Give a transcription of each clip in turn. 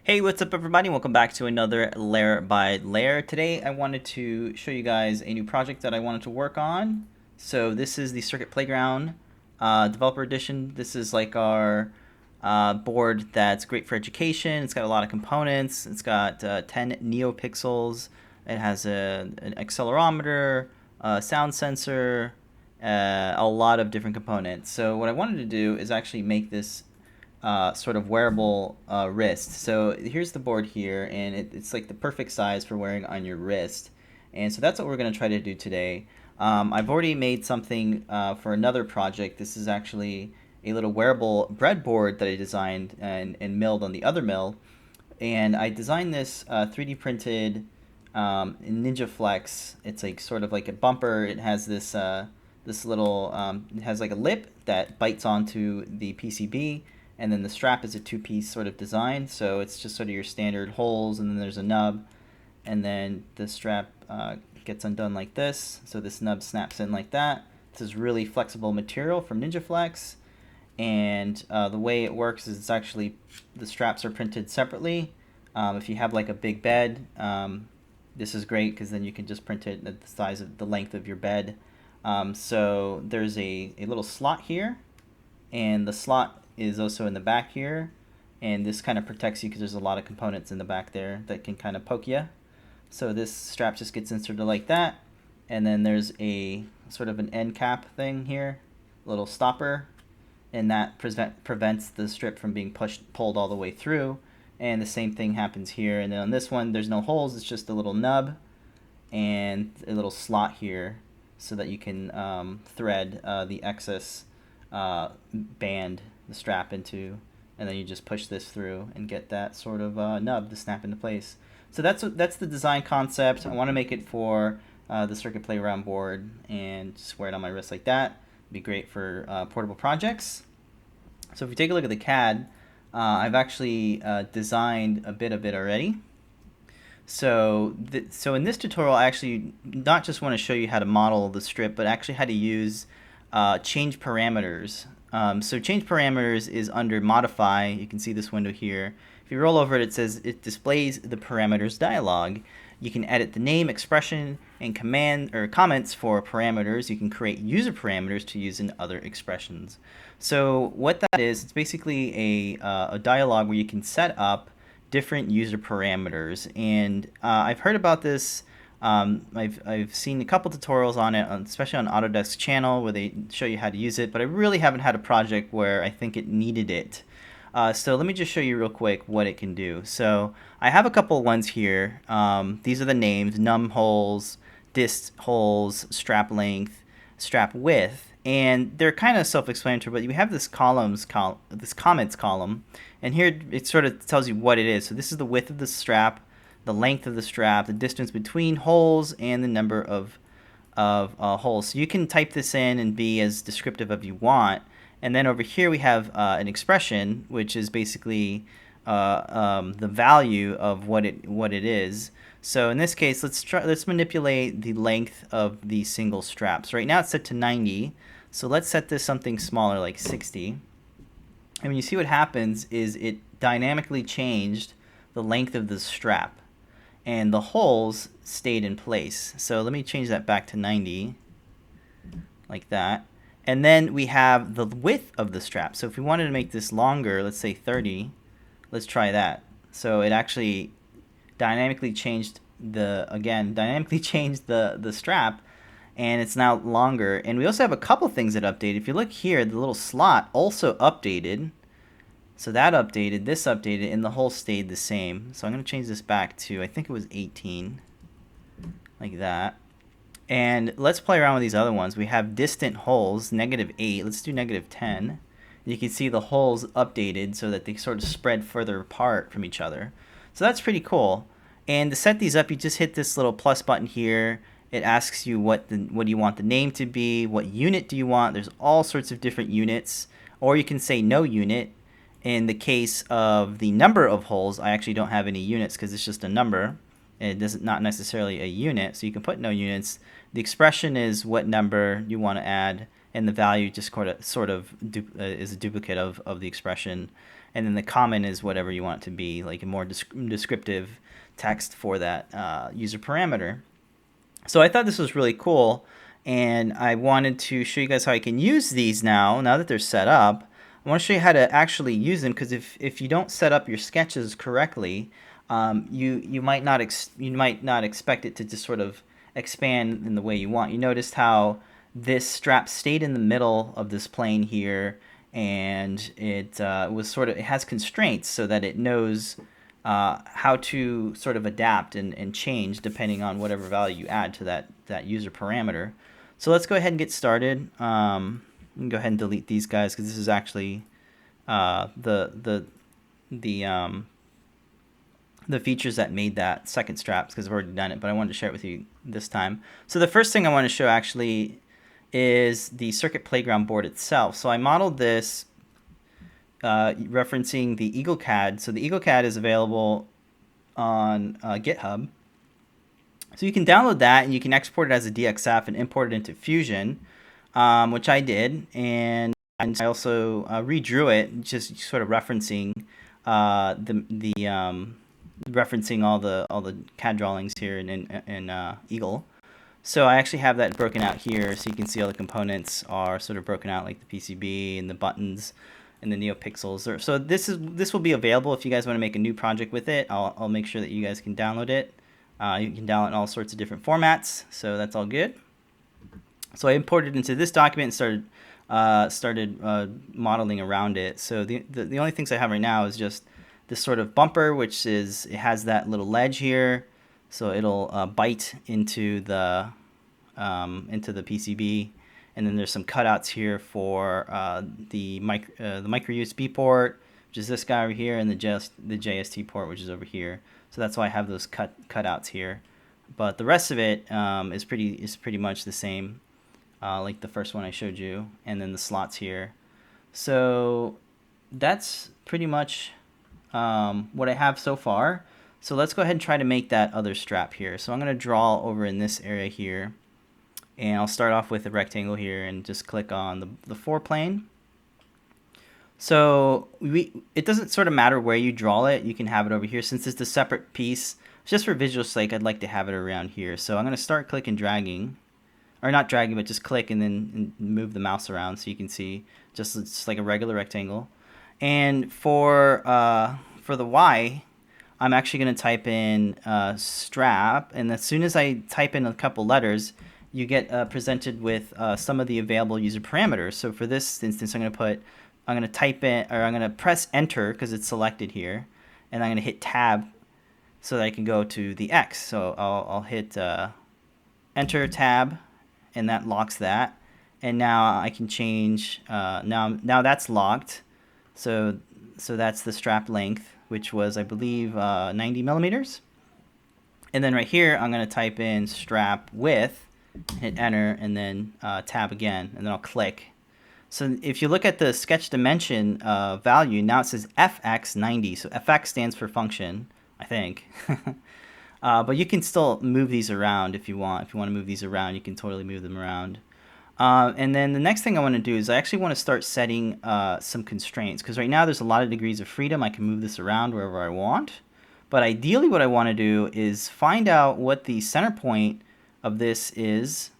Hey, what's up everybody? Welcome back to another Layer by Layer. Today I wanted to show you guys a new project that I wanted to work on. So this is the Circuit Playground Developer Edition. This is like our board that's great for education. It's got a lot of components. It's got 10 neopixels. It has an accelerometer, a sound sensor, a lot of different components. So what I wanted to do is actually make this sort of wearable wrist. So here's the board here, and it's like the perfect size for wearing on your wrist. And so that's what we're going to try to do today. I've already made something for another project. This is actually a little wearable breadboard that I designed and milled on the other mill. And I designed this 3D printed in Ninja Flex. It's like sort of like a bumper. It has this little, it has like a lip that bites onto the PCB, and then the strap is a two-piece sort of design, so it's just sort of your standard holes, and then there's a nub, and then the strap gets undone like this, so this nub snaps in like that. This is really flexible material from NinjaFlex, and the way it works is it's actually, the straps are printed separately. If you have like a big bed, this is great because then you can just print it at the size of the length of your bed. So there's a little slot here, and the slot is also in the back here, and this kind of protects you because there's a lot of components in the back there that can kind of poke you. So this strap just gets inserted like that, and then there's a sort of an end cap thing here, a little stopper, and that prevents the strip from being pulled all the way through. And the same thing happens here. And then on this one, there's no holes, it's just a little nub and a little slot here so that you can thread the excess band, the strap into, and then you just push this through and get that sort of nub to snap into place. So that's the design concept. I want to make it for the Circuit Playground board and just wear it on my wrist like that. It'd be great for portable projects. So if you take a look at the CAD, I've actually designed a bit of it already. So in this tutorial, I actually not just want to show you how to model the strip, but actually how to use change parameters. So change parameters is under modify. You can see this window here. If you roll over it, it says it displays the parameters dialog. You can edit the name, expression, and command or comments for parameters. You can create user parameters to use in other expressions. So what that is, it's basically a dialog where you can set up different user parameters. And I've heard about this. I've seen a couple tutorials on it, especially on Autodesk channel, where they show you how to use it, but I really haven't had a project where I think it needed it. So let me just show you real quick what it can do. So I have a couple ones here. These are the names: num holes, dist holes, strap length, strap width, and they're kind of self-explanatory. But we have this this comments column, and here it sort of tells you what it is. So this is the width of the strap, the length of the strap, the distance between holes, and the number of holes. So you can type this in and be as descriptive as you want. And then over here we have an expression, which is basically the value of what it is. So in this case, let's manipulate the length of the single strap. So right now it's set to 90. So let's set this something smaller, like 60. And when you see what happens is it dynamically changed the length of the strap, and the holes stayed in place. So let me change that back to 90, like that. And then we have the width of the strap. So if we wanted to make this longer, let's say 30, let's try that. So it actually dynamically changed the strap, and it's now longer. And we also have a couple things that updated. If you look here, the little slot also updated. So that updated, this updated, and the hole stayed the same. So I'm going to change this back to, I think it was 18, like that. And let's play around with these other ones. We have distant holes, -8. Let's do -10. You can see the holes updated so that they sort of spread further apart from each other. So that's pretty cool. And to set these up, you just hit this little plus button here. It asks you what do you want the name to be, what unit do you want. There's all sorts of different units. Or you can say no unit. In the case of the number of holes, I actually don't have any units because it's just a number. It is not necessarily a unit, so you can put no units. The expression is what number you want to add, and the value just sort of is a duplicate of the expression. and then the comment is whatever you want it to be, like a more descriptive text for that user parameter. So I thought this was really cool, and I wanted to show you guys how I can use these now that they're set up. I want to show you how to actually use them, because if you don't set up your sketches correctly, you might not expect it to just sort of expand in the way you want. You noticed how this strap stayed in the middle of this plane here, and it has constraints so that it knows how to sort of adapt and change depending on whatever value you add to that user parameter. So let's go ahead and get started. You can go ahead and delete these guys, because this is actually the features that made that second strap, because I've already done it, but I wanted to share it with you this time. So the first thing I want to show actually is the Circuit Playground board itself. So I modeled this referencing the EagleCAD. So the EagleCAD is available on GitHub. So you can download that, and you can export it as a DXF and import it into Fusion, which I did. And I also redrew it, just sort of referencing referencing all the CAD drawings here in Eagle. So I actually have that broken out here, so you can see all the components are sort of broken out, like the PCB and the buttons and the NeoPixels. So this will be available if you guys want to make a new project with it. I'll make sure that you guys can download it. You can download in all sorts of different formats, so that's all good. So I imported it into this document and started modeling around it. So the only things I have right now is just this sort of bumper, which it has that little ledge here, so it'll bite into the PCB, and then there's some cutouts here for the micro USB port, which is this guy over here, and the JST port, which is over here. So that's why I have those cutouts here. But the rest of it is pretty much the same, like the first one I showed you, and then the slots here. So that's pretty much what I have so far. So let's go ahead and try to make that other strap here. So I'm going to draw over in this area here, and I'll start off with a rectangle here and just click on the foreplane. So it doesn't sort of matter where you draw it. You can have it over here. Since it's a separate piece, just for visual sake, I'd like to have it around here. So I'm going to start click and dragging, or not dragging, but just click and then move the mouse around so you can see just like a regular rectangle. And for the Y, I'm actually going to type in strap, and as soon as I type in a couple letters, you get presented with some of the available user parameters. So for this instance, I'm going to type in, or I'm going to press enter because it's selected here, and I'm going to hit tab so that I can go to the X. So I'll hit enter tab, and that locks that. And now I can change. Now that's locked. So that's the strap length, which was, I believe, 90 millimeters. And then right here, I'm going to type in strap width, hit enter, and then tab again, and then I'll click. So if you look at the sketch dimension value, now it says FX90. So FX stands for function, I think. But you can still move these around if you want. If you want to move these around, you can totally move them around. And then the next thing I want to do is I actually want to start setting some constraints, because right now there's a lot of degrees of freedom. I can move this around wherever I want. But ideally what I want to do is find out what the center point of this is,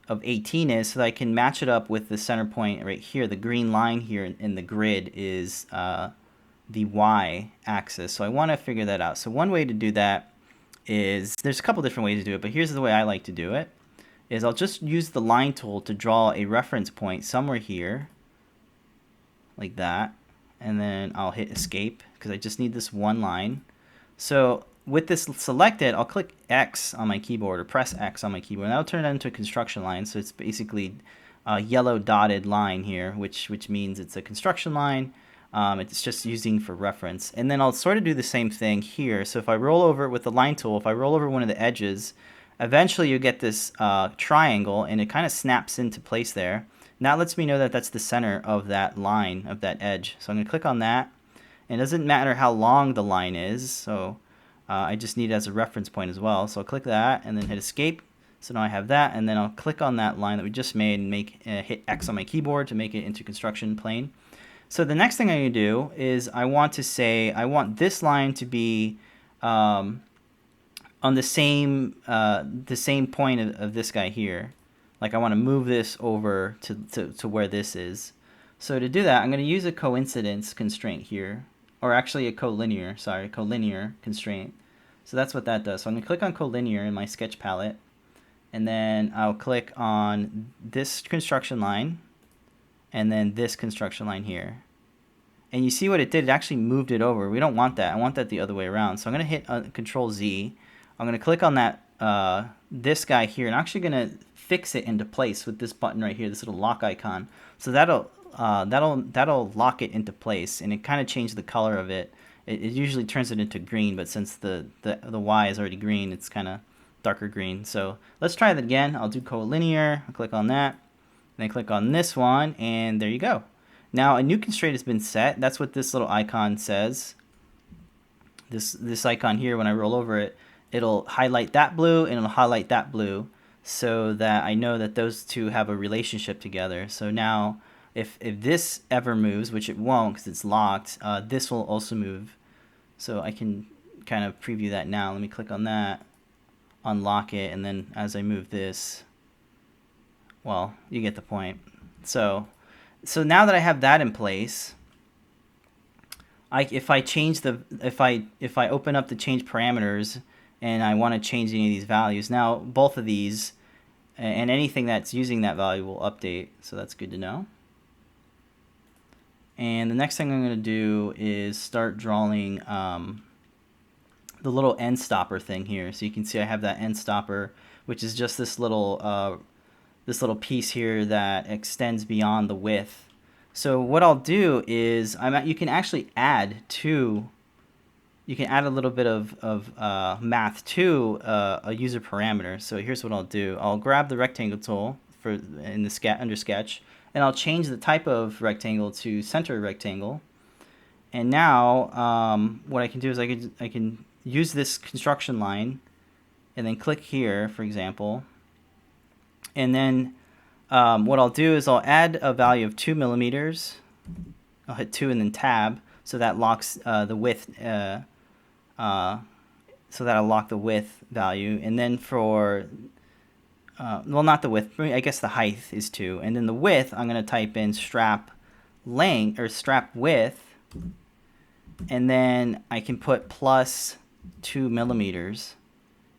of 18 is, so that I can match it up with the center point right here. The green line here in the grid is the Y axis. So I want to figure that out. So one way to do that is, there's a couple different ways to do it, but here's the way I like to do it. Is I'll just use the line tool to draw a reference point somewhere here, like that, and then I'll hit escape because I just need this one line. So with this selected, I'll click X on my keyboard, or press X on my keyboard, and that'll turn it into a construction line. So it's basically a yellow dotted line here, which means it's a construction line. It's just using for reference. And then I'll sort of do the same thing here. So if I roll over it with the line tool, if I roll over one of the edges, eventually you get this triangle, and it kind of snaps into place there. Now it lets me know that that's the center of that line, of that edge. So I'm going to click on that. And it doesn't matter how long the line is, so I just need it as a reference point as well. So I'll click that and then hit escape. So now I have that, and then I'll click on that line that we just made and hit X on my keyboard to make it into construction plane. So the next thing I'm going to do is I want to say I want this line to be on the same point of this guy here. Like I want to move this over to where this is. So to do that, I'm going to use a coincidence constraint here, or actually a collinear constraint. So that's what that does. So I'm going to click on collinear in my sketch palette, and then I'll click on this construction line, and then this construction line here. And you see what it did? It actually moved it over. We don't want that. I want that the other way around. So I'm going to hit Control Z. I'm going to click on that this guy here, and I'm actually going to fix it into place with this button right here, this little lock icon. So that'll lock it into place, and it kind of changed the color of it. It usually turns it into green, but since the Y is already green, it's kind of darker green. So let's try that again. I'll do collinear. I'll click on that, then click on this one, and there you go. Now a new constraint has been set. That's what this little icon says. This icon here, when I roll over it, it'll highlight that blue and it'll highlight that blue, so that I know that those two have a relationship together. So now if this ever moves, which it won't because it's locked, this will also move. So I can kind of preview that now. Let me click on that, unlock it, and then as I move this, well, you get the point. So now that I have that in place, if I open up the change parameters and I want to change any of these values, now both of these and anything that's using that value will update. So that's good to know. And the next thing I'm going to do is start drawing the little end stopper thing here. So you can see I have that end stopper, which is just this little piece here that extends beyond the width. So what I'll do is you can actually add a little bit of math to a user parameter. So here's what I'll do. I'll grab the rectangle tool under sketch, and I'll change the type of rectangle to center rectangle. And now what I can do is I can use this construction line and then click here, for example. And then what I'll do is I'll add a value of 2 millimeters. I'll hit 2 and then tab, so that locks the width. So that'll lock the width value. And then for well, not the width, I guess the height is 2. And then the width, I'm going to type in strap length or strap width, and then I can put plus 2 millimeters.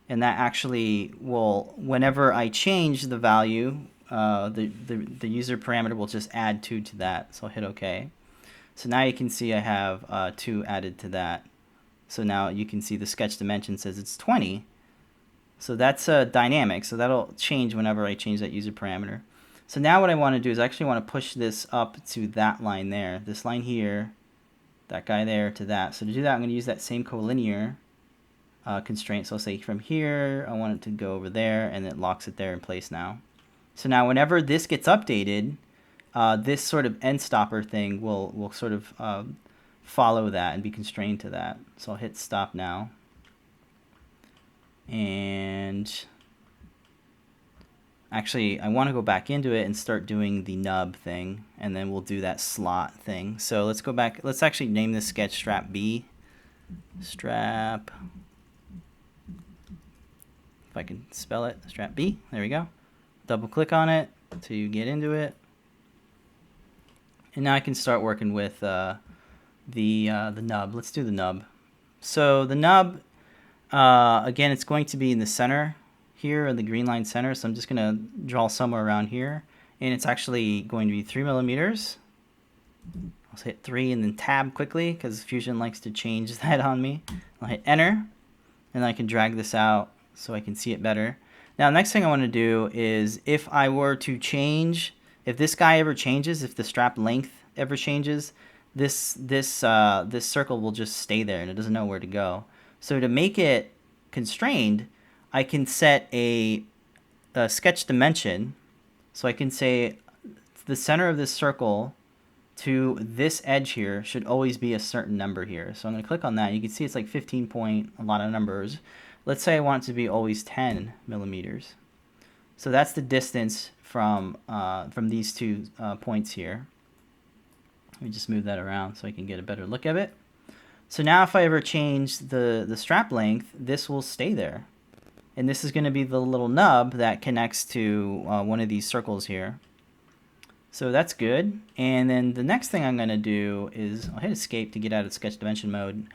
And that actually will, whenever I change the value, the user parameter will just add 2 to that. So I'll hit OK. So now you can see I have 2 added to that. So now you can see the sketch dimension says it's 20. So that's dynamic. So that'll change whenever I change that user parameter. So now what I want to do is I actually want to push this up to that line there. This line here, that guy there to that. So to do that, I'm going to use that same collinear constraint. So I'll say from here, I want it to go over there, and it locks it there in place now. So now whenever this gets updated, this sort of end stopper thing will sort of follow that and be constrained to that. So I'll hit stop now. And actually, I want to go back into it and start doing the nub thing, and then we'll do that slot thing. So let's go back. Let's actually name this sketch strap B. Strap. If I can spell it, strap B. There we go. Double click on it to get into it. And now I can start working with the nub. Let's do the nub. So the nub, again, it's going to be in the center here, in the green line center. So I'm just going to draw somewhere around here. And it's actually going to be 3 millimeters. I'll hit 3 and then tab quickly because Fusion likes to change that on me. I'll hit enter, and I can drag this out so I can see it better. Now, the next thing I want to do is if I were to change, if this guy ever changes, if the strap length ever changes, this circle will just stay there and it doesn't know where to go. So to make it constrained, I can set a sketch dimension. So I can say the center of this circle to this edge here should always be a certain number here. So I'm going to click on that. You can see it's like 15 point, a lot of numbers. Let's say I want it to be always 10 millimeters. So that's the distance from these two points here. Let me just move that around so I can get a better look of it. So now if I ever change the strap length, this will stay there. And this is going to be the little nub that connects to one of these circles here. So that's good. And then the next thing I'm going to do is I'll hit escape to get out of sketch dimension mode.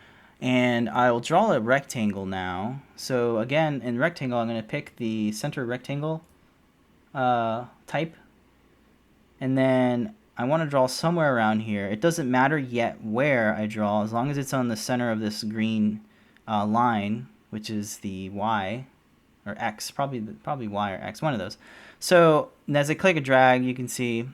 And I'll draw a rectangle now. So again, in rectangle, I'm going to pick the center rectangle type. And then I want to draw somewhere around here. It doesn't matter yet where I draw, as long as it's on the center of this green line, which is the Y or X, probably Y or X, one of those. So as I click and drag, you can see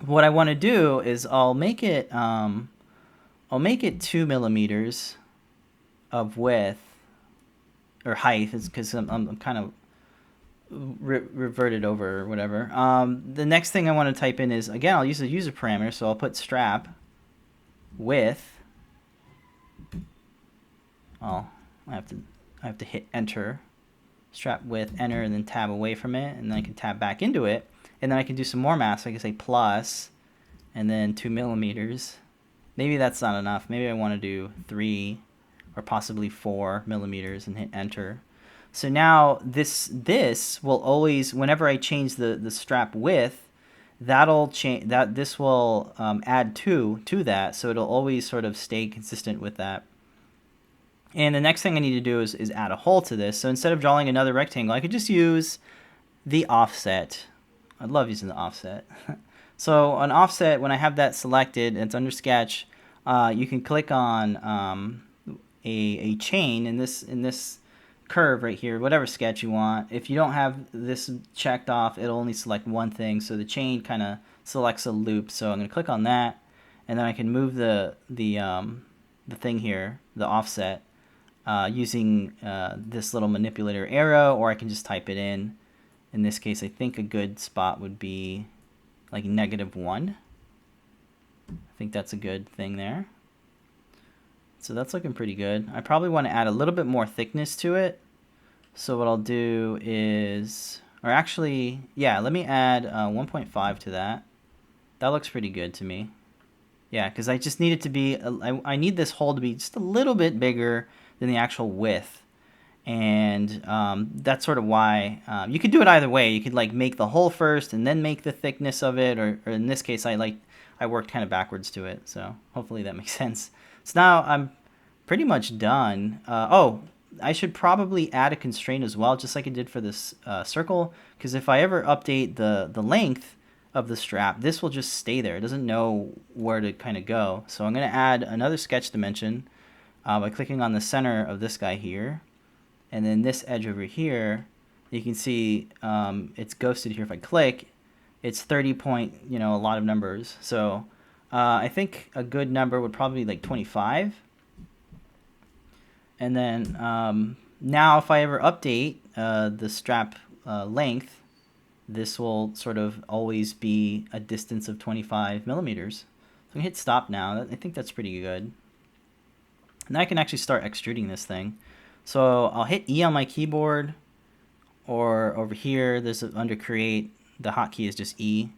what I want to do is I'll make it 2 millimeters of width or height, because I'm kind of reverted over or whatever. The next thing I want to type in is, again, I'll use a user parameter, so I'll put strap width. I have to hit enter. Strap width, enter, and then tab away from it, and then I can tab back into it, and then I can do some more math. So I can say plus, and then 2 millimeters. Maybe that's not enough. Maybe I want to do 3 or possibly 4 millimeters and hit enter. So now this will always, whenever I change the strap width, that'll change, this will add 2 to that, so it'll always sort of stay consistent with that. And the next thing I need to do is add a hole to this. So instead of drawing another rectangle, I could just use the offset. I love using the offset. So an offset, when I have that selected, it's under sketch, you can click on a chain in this curve right here, whatever sketch you want. If you don't have this checked off, it'll only select one thing. So the chain kind of selects a loop. So I'm going to click on that, and then I can move the thing here, the offset, using this little manipulator arrow, or I can just type it in. In this case, I think a good spot would be like -1. I think that's a good thing there. So that's looking pretty good. I probably want to add a little bit more thickness to it. So what I'll do is, or actually, yeah, let me add 1.5 to that. That looks pretty good to me. Yeah, because I just need it to be, I need this hole to be just a little bit bigger than the actual width. And that's sort of why, you could do it either way. You could like make the hole first and then make the thickness of it, or in this case, I worked kind of backwards to it. So hopefully that makes sense. So now I'm pretty much done. I should probably add a constraint as well, just like I did for this circle, because if I ever update the length of the strap, this will just stay there. It doesn't know where to kind of go. So I'm going to add another sketch dimension by clicking on the center of this guy here, and then this edge over here. You can see it's ghosted here. If I click, it's 30 point, a lot of numbers. So I think a good number would probably be like 25. And then now if I ever update the strap length, this will sort of always be a distance of 25 millimeters. So I'm going to hit stop now. I think that's pretty good. And I can actually start extruding this thing. So I'll hit E on my keyboard, or over here, there's under create, the hotkey is just E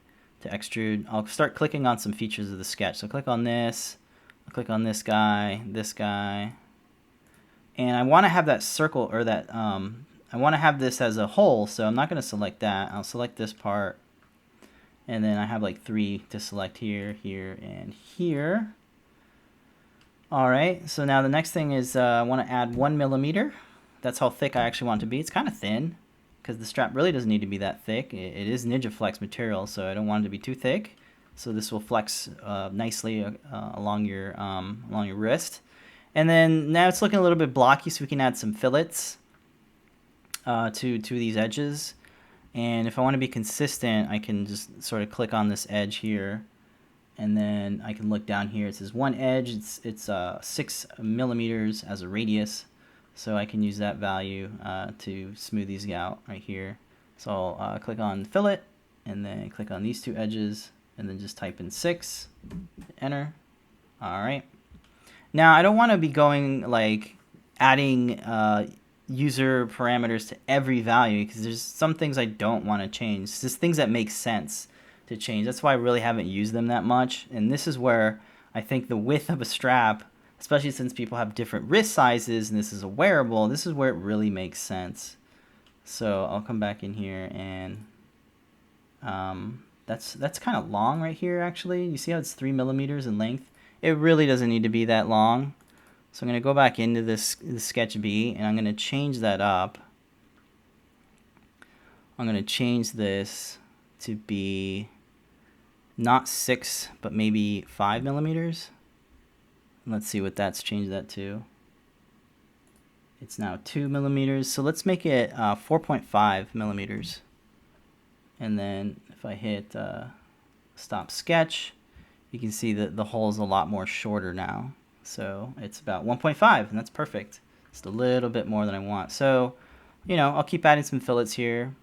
to extrude. I'll start clicking on some features of the sketch. So click on this, I'll click on this guy, and I want to have that circle, or that, I want to have this as a whole, so I'm not going to select that. I'll select this part, and then I have like 3 to select here, here, and here. Alright, so now the next thing is I want to add 1 millimeter. That's how thick I actually want it to be. It's kind of thin, because the strap really doesn't need to be that thick. It is Ninja Flex material, so I don't want it to be too thick. So this will flex nicely along your wrist. And then now it's looking a little bit blocky, so we can add some fillets to these edges. And if I want to be consistent, I can just sort of click on this edge here, and then I can look down here. It says one edge, it's 6 millimeters as a radius, so I can use that value to smooth these out right here. So I'll click on fillet, and then click on these 2 edges, and then just type in 6, enter. All right. Now I don't want to be going like adding user parameters to every value, because there's some things I don't want to change. It's just things that make sense. to change. That's why I really haven't used them that much. And this is where I think the width of a strap, especially since people have different wrist sizes and this is a wearable, this is where it really makes sense. So I'll come back in here and that's kind of long right here actually. You see how it's 3 millimeters in length? It really doesn't need to be that long. So I'm going to go back into this sketch B and I'm going to change that up. I'm going to change this to be not 6 but maybe 5 millimeters. Let's see what that's changed that to. It's now 2 millimeters. So let's make it 4.5 millimeters. And then if I hit stop sketch, you can see that the hole is a lot more shorter now. So it's about 1.5 and that's perfect. Just a little bit more than I want. So, you know, I'll keep adding some fillets here.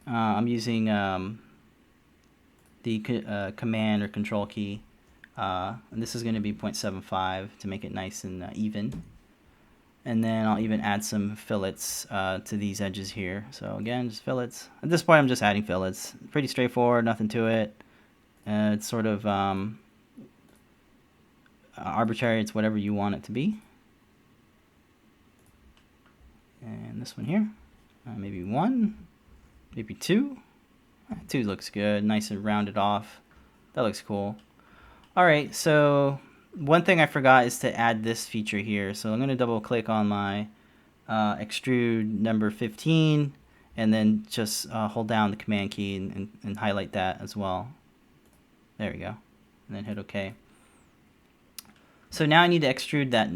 I'm using the command or control key. And this is going to be 0.75 to make it nice and even. And then I'll even add some fillets to these edges here. So again, just fillets. At this point, I'm just adding fillets. Pretty straightforward, nothing to it. It's sort of arbitrary. It's whatever you want it to be. And this one here, maybe 1, maybe 2. 2 looks good, nice and rounded off. That looks cool. All right, so one thing I forgot is to add this feature here. So I'm going to double click on my extrude number 15 and then just hold down the command key and highlight that as well. There we go. And then hit OK. So now I need to extrude that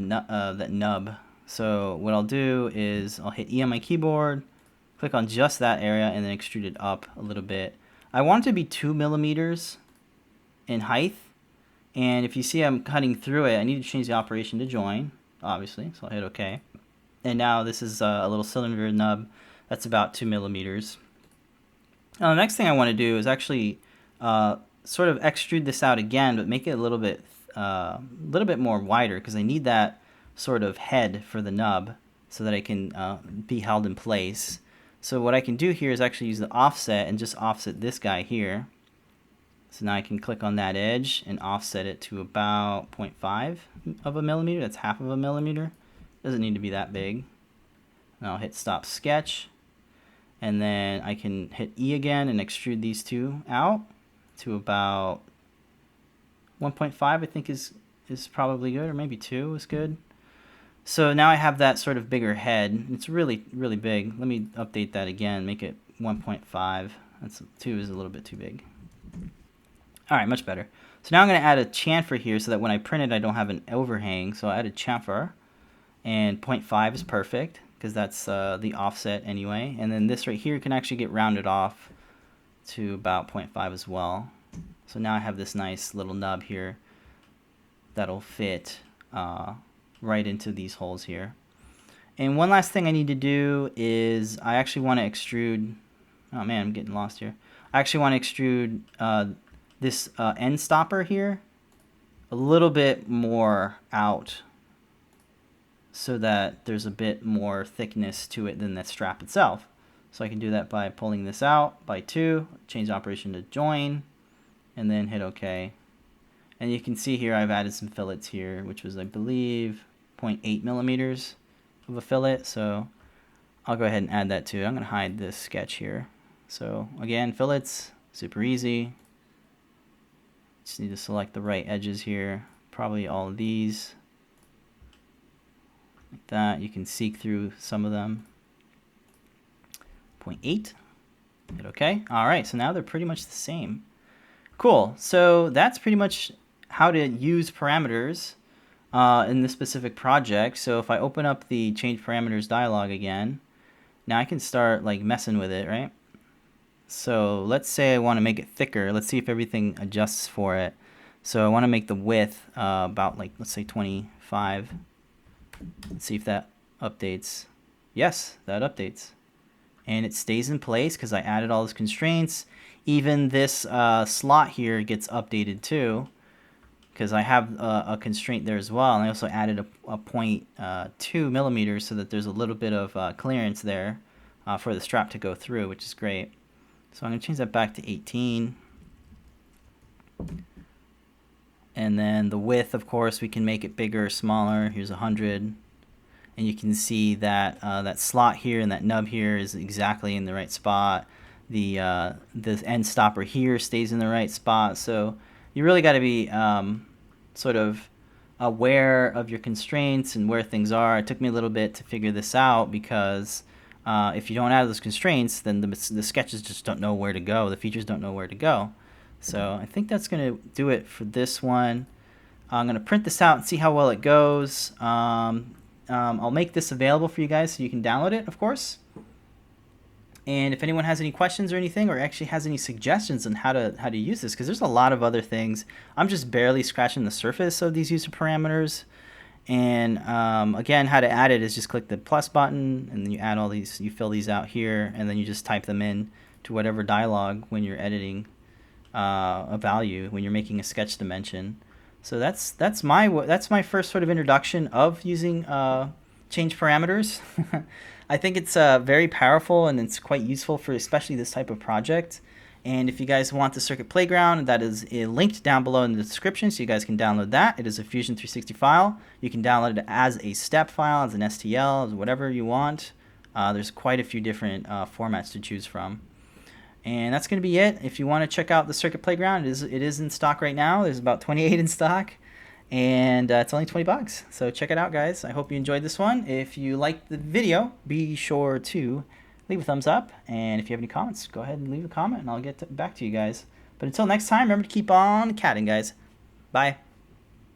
nub. So what I'll do is I'll hit E on my keyboard, click on just that area, and then extrude it up a little bit. I want it to be 2 millimeters in height. And if you see I'm cutting through it, I need to change the operation to join, obviously. So I'll hit OK. And now this is a little cylinder nub that's about 2 millimeters. Now the next thing I want to do is actually sort of extrude this out again, but make it a little bit more wider because I need that sort of head for the nub so that I can be held in place. So what I can do here is actually use the offset and just offset this guy here. So now I can click on that edge and offset it to about 0.5 of a millimeter. That's half of a millimeter. Doesn't need to be that big. And I'll hit stop sketch. And then I can hit E again and extrude these two out to about 1.5 I think is probably good, or maybe 2 is good. So now I have that sort of bigger head. It's really, really big. Let me update that again, make it 1.5. That's 2 is a little bit too big. All right, much better. So now I'm going to add a chamfer here so that when I print it, I don't have an overhang. So I added chamfer, and 0.5 is perfect because that's the offset anyway. And then this right here can actually get rounded off to about 0.5 as well. So now I have this nice little nub here that'll fit right into these holes here. And one last thing I need to do is I actually want to extrude. Oh man, I'm getting lost here. I actually want to extrude this end stopper here a little bit more out so that there's a bit more thickness to it than the strap itself. So I can do that by pulling this out by 2, change the operation to join, and then hit OK. And you can see here I've added some fillets here, which was I believe 0.8 millimeters of a fillet. So I'll go ahead and add that too. I'm going to hide this sketch here. So again, fillets, super easy. Just need to select the right edges here, probably all of these, like that. You can seek through some of them. 0.8, hit OK. All right, so now they're pretty much the same. Cool, so that's pretty much how to use parameters in this specific project. So if I open up the change parameters dialog again, now I can start like messing with it, right? So let's say I want to make it thicker. Let's see if everything adjusts for it. So I want to make the width about like, let's say 25. Let's see if that updates. Yes, that updates. And it stays in place because I added all those constraints. Even this slot here gets updated too because I have a constraint there as well. And I also added a 0.2 millimeters so that there's a little bit of clearance there for the strap to go through, which is great. So I'm going to change that back to 18. And then the width, of course, we can make it bigger or smaller. Here's 100. And you can see that that slot here and that nub here is exactly in the right spot. The end stopper here stays in the right spot. So you really got to be sort of aware of your constraints and where things are. It took me a little bit to figure this out because if you don't have those constraints, then the sketches just don't know where to go. The features don't know where to go. So I think that's going to do it for this one. I'm going to print this out and see how well it goes. I'll make this available for you guys so you can download it, of course. And if anyone has any questions or anything, or actually has any suggestions on how to use this, because there's a lot of other things. I'm just barely scratching the surface of these user parameters. And again, how to add it is just click the plus button, and then you add all these, you fill these out here, and then you just type them in to whatever dialog when you're editing a value, when you're making a sketch dimension. So that's my first sort of introduction of using change parameters. I think it's very powerful, and it's quite useful for especially this type of project. And if you guys want the Circuit Playground, that is linked down below in the description, so you guys can download that. It is a Fusion 360 file. You can download it as a step file, as an STL, as whatever you want. There's quite a few different formats to choose from. And that's going to be it. If you want to check out the Circuit Playground, it is in stock right now. There's about 28 in stock, and it's only $20. So check it out, guys. I hope you enjoyed this one. If you liked the video, be sure to leave a thumbs up. And if you have any comments, go ahead and leave a comment, and I'll get back to you guys. But until next time, remember to keep on catting, guys. Bye.